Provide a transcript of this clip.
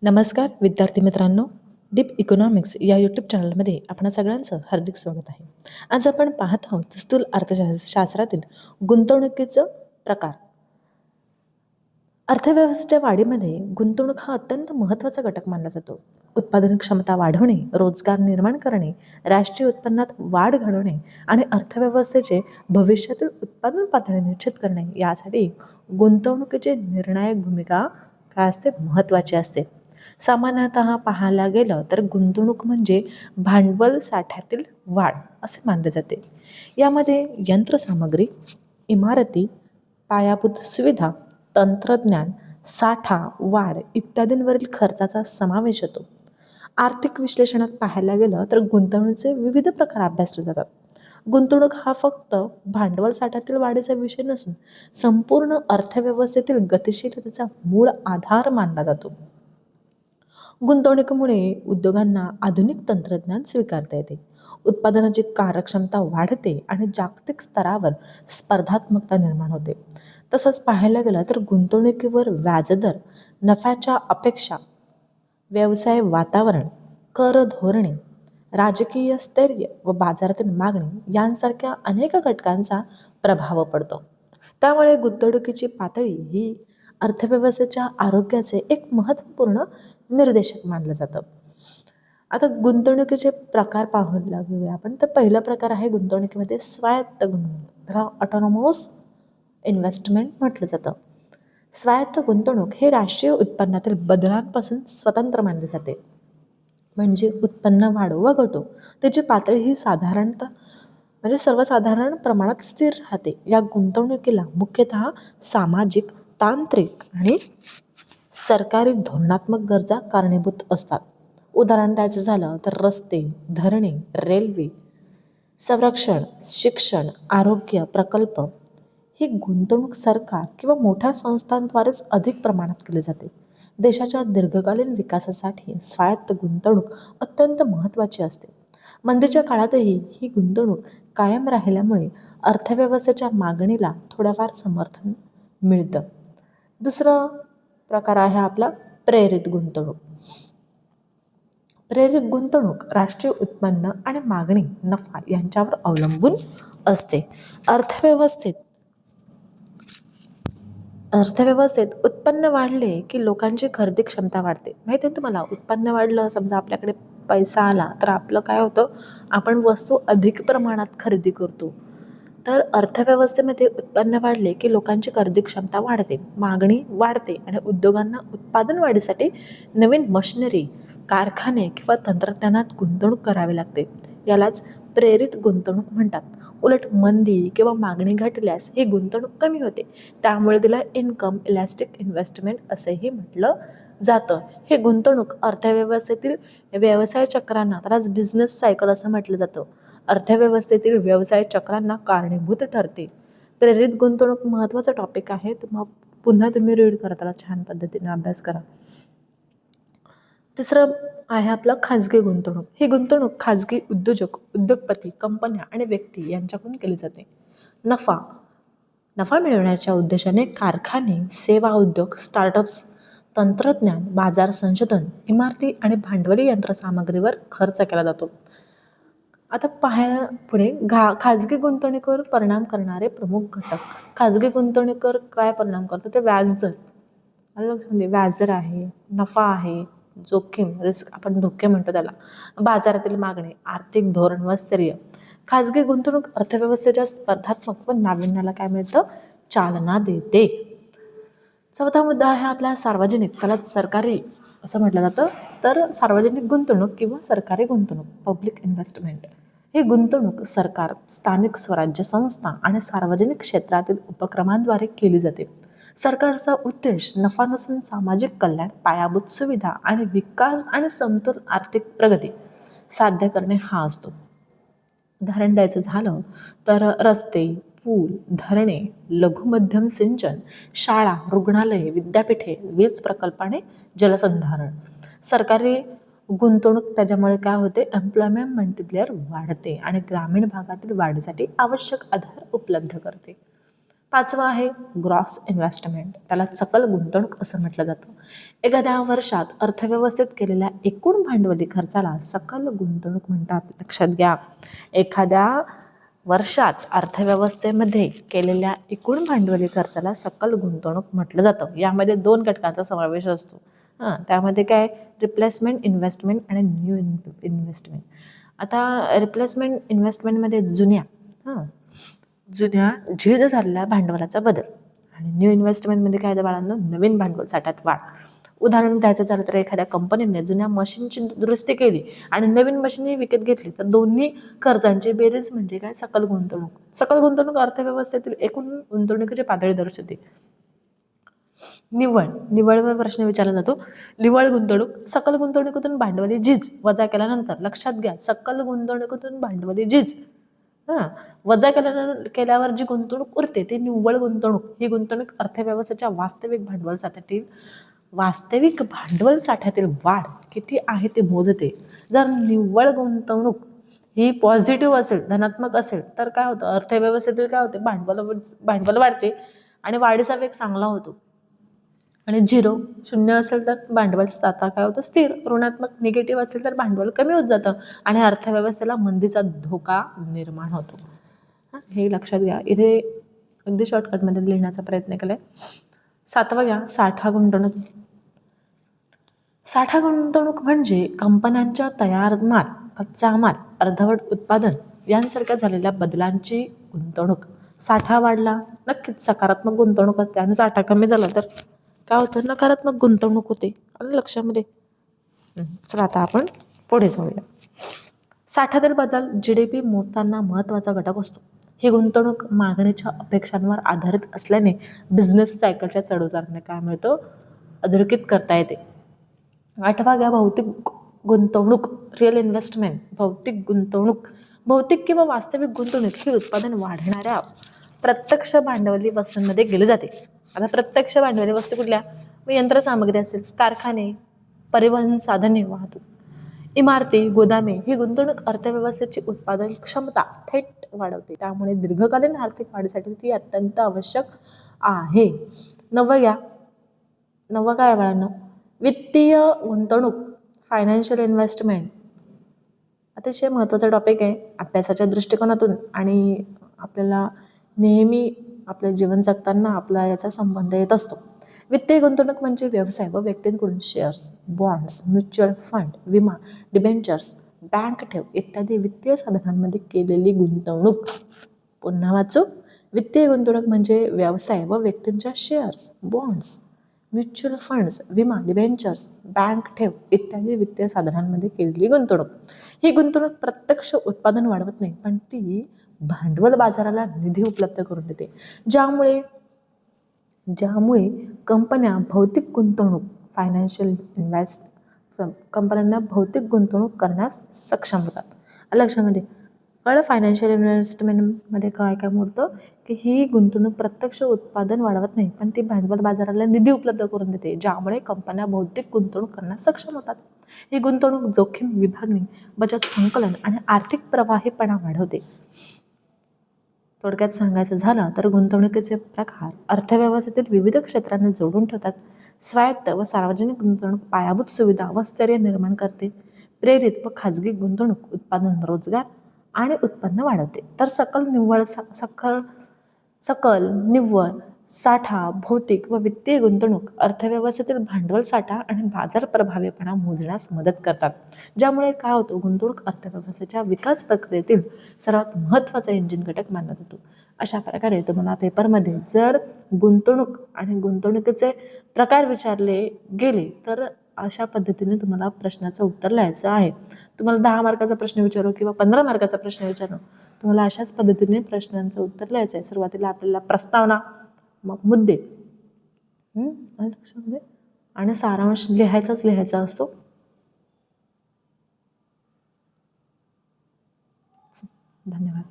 नमस्कार विद्यार्थी मित्रांनो. डीप इकॉनॉमिक्स या यूट्यूब चॅनलमध्ये आपणा सगळ्यांचं हार्दिक स्वागत आहे. आज आपण पाहत आहोत स्थूल अर्थशास्त्रातील गुंतवणुकीचं प्रकार. अर्थव्यवस्थेच्या वाढीमध्ये गुंतवणूक हा अत्यंत महत्त्वाचा घटक मानला जातो. उत्पादन क्षमता वाढवणे, रोजगार निर्माण करणे, राष्ट्रीय उत्पन्नात वाढ घडवणे आणि अर्थव्यवस्थेचे भविष्यातील उत्पादन पातळी निश्चित करणे यासाठी गुंतवणुकीची निर्णायक भूमिका काय असते, महत्त्वाची असते. सामान्यतः पाहायला गेलं तर गुंतवणूक म्हणजे भांडवल साठ्यातील वाढ असे मानले जाते. यामध्ये यंत्रसामग्री, इमारती, पायाभूत सुविधा, तंत्रज्ञान, साठा, वाढ इत्यादींवरील खर्चाचा समावेश होतो. आर्थिक विश्लेषणात पाहायला गेलं तर गुंतवणुकीचे विविध प्रकार अभ्यासले जातात. गुंतवणूक हा फक्त भांडवल साठ्यातील वाढीचा विषय नसून संपूर्ण अर्थव्यवस्थेतील गतिशीलतेचा मूळ आधार मानला जातो. गुंतवणुकीमुळे उद्योगांना आधुनिक तंत्रज्ञान स्वीकारता येते, उत्पादनाची कार्यक्षमता वाढते आणि जागतिक स्तरावर स्पर्धात्मकता निर्माण होते. तसंच पाहायला गेलं तर गुंतवणुकीवर व्याजदर, नफ्याच्या अपेक्षा, व्यवसाय वातावरण, कर धोरणे, राजकीय स्थैर्य व बाजारातील मागणी यांसारख्या अनेक घटकांचा प्रभाव पडतो. त्यामुळे गुंतवणुकीची पातळी ही अर्थव्यवस्थेच्या आरोग्याचे एक महत्त्वपूर्ण निर्देशक मानलं जातं. आता गुंतवणुकीचे प्रकार पाहायला घेऊया आपण. तर पहिला प्रकार आहे गुंतवणुकीमध्ये स्वायत्त गुंतवणूक, त्याला ऑटोनॉमस इन्व्हेस्टमेंट म्हटलं जातं. स्वायत्त गुंतवणूक हे राष्ट्रीय उत्पन्नातील बदलांपासून स्वतंत्र मानले जाते. म्हणजे उत्पन्न वाढो व घटो त्याची पातळी ही साधारणतः म्हणजे सर्वसाधारण प्रमाणात स्थिर राहते. या गुंतवणुकीला मुख्यतः सामाजिक, तांत्रिक आणि सरकारी धोरणात्मक गरजा कारणीभूत असतात. उदाहरण द्यायचं झालं तर रस्ते, धरणे, रेल्वे, संरक्षण, शिक्षण, आरोग्य प्रकल्प ही गुंतवणूक सरकार किंवा मोठ्या संस्थांद्वारेच अधिक प्रमाणात केली जाते. देशाच्या दीर्घकालीन विकासासाठी स्वायत्त गुंतवणूक अत्यंत महत्त्वाची असते. मंदीच्या काळातही ही गुंतवणूक कायम राहिल्यामुळे अर्थव्यवस्थेच्या मागणीला थोडंफार समर्थन मिळतं. दुसरा प्रकार आहे आपला प्रेरित गुंतवणूक. प्रेरित गुंतवणूक राष्ट्रीय उत्पन्न आणि मागणी, नफा यांच्यावर अवलंबून असते. अर्थव्यवस्थेत उत्पन्न वाढले की लोकांची खरेदी क्षमता वाढते. माहिती आहे तुम्हाला, उत्पन्न वाढलं, समजा आपल्याकडे पैसा आला तर आपलं काय होतं, आपण वस्तू अधिक प्रमाणात खरेदी करतो. तर अर्थव्यवस्थेमध्ये उत्पन्न वाढले की लोकांची खरेदी क्षमता वाढते, मागणी वाढते आणि उद्योगांना उत्पादन वाढीसाठी नवीन मशिनरी, कारखाने किंवा तंत्रज्ञानात गुंतवणूक करावी लागते. यालाच प्रेरित गुंतवणूक म्हणतात. उलट मंदी किंवा मागणी घटल्यास ही गुंतवणूक कमी होते. त्यामुळे तिला इन्कम इलॅस्टिक इन्व्हेस्टमेंट असेही म्हटलं जातं. हे गुंतवणूक अर्थव्यवस्थेतील व्यवसाय चक्रांना, त्यालाच बिझनेस सायकल असं म्हटलं जातं, अर्थव्यवस्थेतील व्यवसाय चक्रांना कारणीभूत ठरते. प्रेरित गुंतवणूक महत्त्वाचा टॉपिक आहे. पुन्हा तुम्ही रीड करा, त्याला छान पद्धतीने अभ्यास करा. तिसरं आहे आपलं खाजगी गुंतवणूक. ही गुंतवणूक खाजगी उद्योजक, उद्योगपती, कंपन्या आणि व्यक्ती यांच्याकडून केली जाते. नफा मिळवण्याच्या उद्देशाने कारखाने, सेवा उद्योग, स्टार्टअप्स, तंत्रज्ञान, बाजार संशोधन, इमारती आणि भांडवली यंत्रसामग्रीवर खर्च केला जातो. आता पाहायला पुढे खाजगी गुंतवणुकीवर परिणाम करणारे प्रमुख घटक. खाजगी गुंतवणुकीवर काय परिणाम करतो, ते व्याजदर. व्याजदर आहे, नफा आहे, जोखीम, रिस्क आपण धोके म्हणतो त्याला, बाजारातील मागणी, आर्थिक धोरण व स्थैर्य. खाजगी गुंतवणूक अर्थव्यवस्थेच्या स्पर्धात्मक व नाविन्याला काय मिळतं, चालना देते. चौथा मुद्दा आहे आपला सार्वजनिक, त्याला सरकारी असं म्हटलं जातं. तर सार्वजनिक गुंतवणूक किंवा सरकारी गुंतवणूक, पब्लिक इन्व्हेस्टमेंट, ही गुंतवणूक सरकार, स्थानिक स्वराज्य संस्था आणि सार्वजनिक क्षेत्रातील उपक्रमांद्वारे केली जाते. सरकारचा उद्देश नफा नसून सामाजिक कल्याण, पायाभूत सुविधा आणि विकास आणि समतोल आर्थिक प्रगती साध्य करणे हा असतो. उदाहरण द्यायचं झालं तर रस्ते, पूल, धरणे, लघु मध्यम सिंचन, शाळा, रुग्णालये, विद्यापीठे, वीज प्रकल्प आणि जलसंधारण. सरकारी गुंतवणूक त्याच्यामुळे काय होते, एम्प्लॉयमेंट मल्टिप्लेअर वाढते आणि ग्रामीण भागातील वाढीसाठी आवश्यक आधार उपलब्ध करते. पाचवं आहे ग्रॉस इन्व्हेस्टमेंट, त्याला सकल गुंतवणूक असं म्हटलं जातं. एखाद्या वर्षात अर्थव्यवस्थेत केलेल्या एकूण भांडवली खर्चाला सकल गुंतवणूक म्हणतात. लक्षात घ्या, एखाद्या वर्षात अर्थव्यवस्थेमध्ये केलेल्या एकूण भांडवली खर्चाला सकल गुंतवणूक म्हटलं जातं. यामध्ये 2 घटकांचा समावेश असतो. त्यामध्ये काय, रिप्लेसमेंट इन्व्हेस्टमेंट आणि न्यू इन्व्हेस्टमेंट. आता रिप्लेसमेंट इन्व्हेस्टमेंटमध्ये जुन्या झीज झालेल्या भांडवलाचा बदल, आणि न्यू इन्व्हेस्टमेंटमध्ये काय आहे बाळांनो, नवीन भांडवल साठ्यात वाढ. उदाहरण द्यायचं झालं तर एखाद्या कंपनीने जुन्या मशीनची दुरुस्ती केली आणि नवीन मशीनही विकत घेतली तर दोन्ही खर्चांची बेरीज म्हणजे काय, सकल गुंतवणूक. सकल गुंतवणूक अर्थव्यवस्थेतील एकूण गुंतवणुकीची पातळी दर्शवते. निव्वळवर प्रश्न विचारला जातो. निव्वळ गुंतवणूक सकल गुंतवणुकीतून भांडवली झीज वजा केल्यानंतर, लक्षात घ्या, सकल गुंतवणुकीतून भांडवली झीज वजा केल्यावर जी गुंतवणूक उरते ती निव्वळ गुंतवणूक. ही गुंतवणूक अर्थव्यवस्थेच्या वास्तविक भांडवल साठ्यातील वाढ किती आहे ते मोजते. जर निव्वळ गुंतवणूक ही पॉझिटिव्ह असेल, धनात्मक असेल, तर काय होतं, अर्थव्यवस्थेतील काय होते, भांडवल वाढते आणि वाढीचा वेग चांगला होतो. आणि 0 असेल तर भांडवल साठा काय होतं, स्थिर. ऋणात्मक निगेटिव्ह असेल तर भांडवल कमी होत जातं आणि अर्थव्यवस्थेला मंदीचा धोका निर्माण होतो. हे लक्षात घ्या. इथे अगदी शॉर्टकटमध्ये लिहिण्याचा प्रयत्न केलाय. 7वं घ्या, साठा गुंतवणूक. साठा गुंतवणूक म्हणजे कंपन्यांच्या तयार माल, कच्चा माल, अर्धवट उत्पादन यांसारख्या झालेल्या बदलांची गुंतवणूक. साठा वाढला नक्कीच सकारात्मक गुंतवणूक असते आणि साठा कमी झाला तर काय होतं, नकारात्मक गुंतवणूक होते. आलं लक्षामध्ये. चला आता आपण पुढे जाऊया. साठ्यातील बदल GDP मोजताना महत्त्वाचा घटक असतो. ही गुंतवणूक मागणीच्या अपेक्षांवर आधारित असल्याने बिझनेस सायकलच्या चढउताराने काय मिळतं, अधोरेखित करता येते. 8वा घ्या, भौतिक गुंतवणूक, रिअल इन्व्हेस्टमेंट. भौतिक किंवा वास्तविक गुंतवणूक ही उत्पादन वाढणाऱ्या प्रत्यक्ष भांडवली वस्तूंमध्ये केली जाते. आता प्रत्यक्ष भांडवली वस्तू कुठल्या, यंत्रसामग्री असेल, कारखाने, परिवहन साधने, वाहतूक, इमारती, गोदामे. ही गुंतवणूक अर्थव्यवस्थेची उत्पादन क्षमता थेट वाढवते. त्यामुळे दीर्घकालीन आर्थिक वाढीसाठी ती अत्यंत आवश्यक आहे. 9वं काय बाळांनो, वित्तीय गुंतवणूक, फायनान्शियल इन्व्हेस्टमेंट. अतिशय महत्त्वाचा टॉपिक आहे अभ्यासाच्या दृष्टिकोनातून आणि आपल्याला नेहमी आपलं जीवन जगताना आपला याचा संबंध येत असतो. वित्तीय गुंतवणूक म्हणजे व्यवसाय व व्यक्तींकडून शेअर्स, बॉन्ड्स, म्युच्युअल फंड, विमा, डिबेंचर्स, बँक ठेव इत्यादी वित्तीय साधनांमध्ये केलेली गुंतवणूक. पुन्हा वाचू, वित्तीय गुंतवणूक म्हणजे व्यवसाय व व्यक्तींच्या शेअर्स, बॉन्ड्स, म्युच्युअल फंड्स, विमा, डिबेंचर्स, बँक ठेव इत्यादी वित्तीय साधनांमध्ये केलेली गुंतवणूक. ही गुंतवणूक प्रत्यक्ष उत्पादन वाढवत नाही, पण ती भांडवल बाजाराला निधी उपलब्ध करून देते. ज्यामुळे कंपन्या भौतिक गुंतवणूक, कंपन्यांना भौतिक गुंतवणूक करण्यास सक्षम होतात. लक्षामध्ये कळलं. फायनान्शियल इन्व्हेस्टमेंटमध्ये काय मोडतं की ही गुंतवणूक प्रत्यक्ष उत्पादन वाढवत नाही, पण ती भांडवल बाजाराला निधी उपलब्ध करून देते, ज्यामुळे कंपन्या भौतिक गुंतवणूक करण्यास सक्षम होतात. ही गुंतवणूक जोखीम विभागणी, बचत संकलन आणि आर्थिक प्रवाहीपणा वाढवते. थोडक्यात सांगायचं झालं तर गुंतवणुकीचे प्रकार अर्थव्यवस्थेतील विविध क्षेत्रांना जोडून ठेवतात. स्वायत्त व सार्वजनिक गुंतवणूक पायाभूत सुविधा व स्थैर्य निर्माण करते. प्रेरित व खाजगी गुंतवणूक उत्पादन, रोजगार आणि उत्पन्न वाढवते. तर निव्वळ, साठा, भौतिक व वित्तीय गुंतवणूक अर्थव्यवस्थेतील भांडवल साठा आणि बाजार प्रभावीपणा मोजण्यास मदत करतात, ज्यामुळे काय होतं, गुंतवणूक अर्थव्यवस्थेच्या विकास प्रक्रियेतील सर्वात महत्त्वाचा इंजिन घटक मानला जातो. अशा प्रकारे तुम्हाला पेपरमध्ये जर गुंतवणूक आणि गुंतवणुकीचे प्रकार विचारले गेले तर अशा पद्धतीने तुम्हाला प्रश्नाचं उत्तर लिहायचं आहे. तुम्हाला 10 मार्काचा प्रश्न विचारू किंवा 15 मार्काचा प्रश्न विचारू, तुम्हाला अशाच पद्धतीने प्रश्नांचं उत्तर लिहायचं आहे. सुरुवातीला आपल्याला प्रस्तावना, मग मुद्दे आणि सारांश लिहायचा असतो. धन्यवाद.